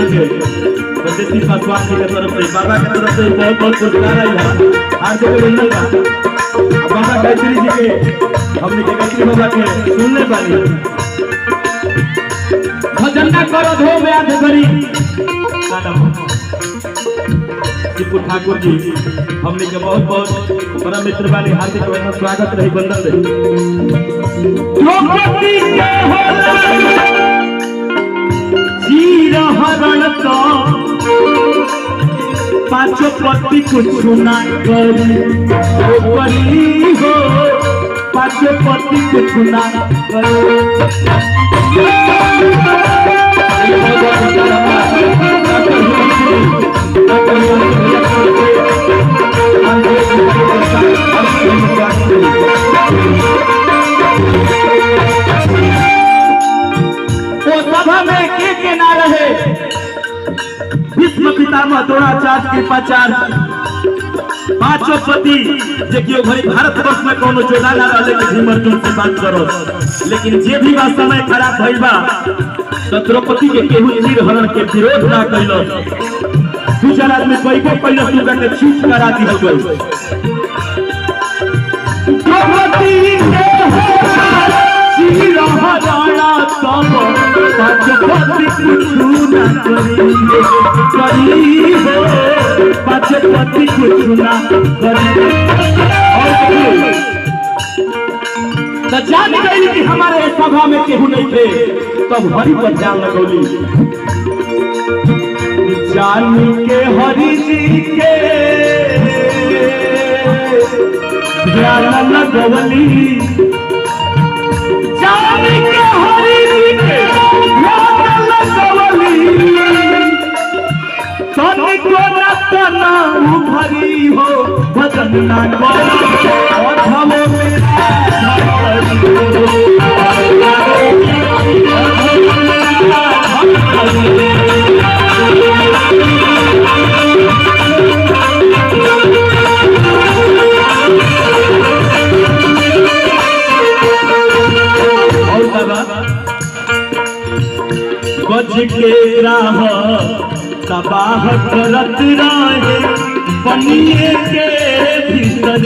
नगर के बदेसी पासवान जी के तरफ से बाबा के तरफ से बहुत बहुत पुरस्कार आई है। हार्दिक अभिनंदन बा। बाबा गायत्री जी के हमने के गायत्री बाबा के सुनने पानी भजन ना करो धो व्याध करी टिप्पू ठाकुर जी हमने के बहुत बहुत बड़ा मित्र वाले हार्दिक अभिनंदन स्वागत रही बंदन पांचों पत्ती कुछ ना करी हो पांचों पत्ती कुछ ना सभा में के ना रहे भीष्म पितामह द्रोणाचार्य कृपाचार्य पांचों पति देखियो भाई भारत वर्ष में कोनो जोड़ा ना रहे कि भीम अर्जुन से बात करो, लेकिन जे भी बा समय खराब भइल बा तो द्रौपदी के केहू चीर हरण के विरोध ना कइलो। दू चार आदमी कइबो पहले तू जाके चीज करा दी हो गई द्रौपदी के चीर हरण सब पांचों पति कुछ ना करी हो पांचों पति कुछ ना करी। तो जान गई कि हमारे सभा में केहू नहीं थे तब हरि पर जान लगौली जान के हरि जी के ध्यान लगौली जान के हरि जी के ध्यान लगौली तन को न तना उभरी हो भजन ना करो अधमो में गज के राह तबाह करत रहे पनिए के भीतर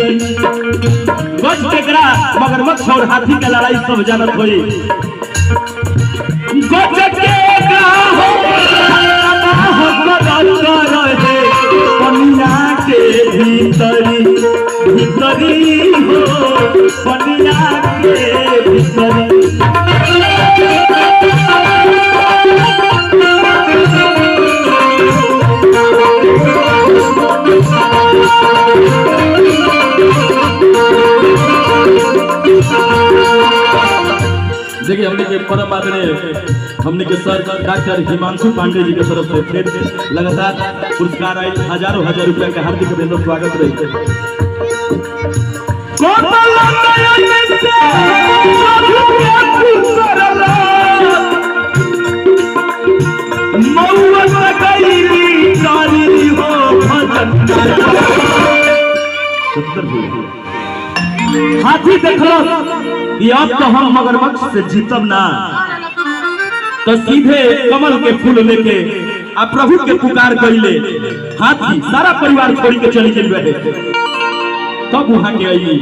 गज के ग्राह मगरमच्छ और हाथी के लड़ाई सब जानत होई गज के ग्राह तबाह करत रहे पनिया के भीतरी हो पनिया के भीतरी देखिए हमने के परम आदरणीय हमने के सर डॉक्टर हिमांशु पांडे जी के तरफ से फिर लगातार पुरस्कार आए हजारों हजार रुपए का हार्दिक अभिनंदन स्वागत रहे। हाथी देखलो ये अब तो हम मगरमच्छ से जीतब ना तो सीधे कमल के फूल लेके आ प्रभु के पुकार कइले हाथी सारा परिवार छोड़ के चली गई रहे तब वहां के आई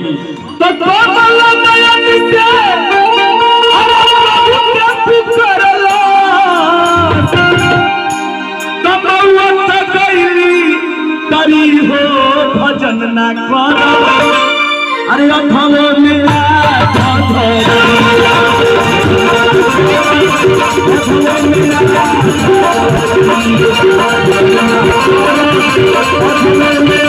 तो कमल नयन से अरे प्रभु के पुकारला कमौत गईली तरी हो भजन ना करो अरे अथवो मिला मिला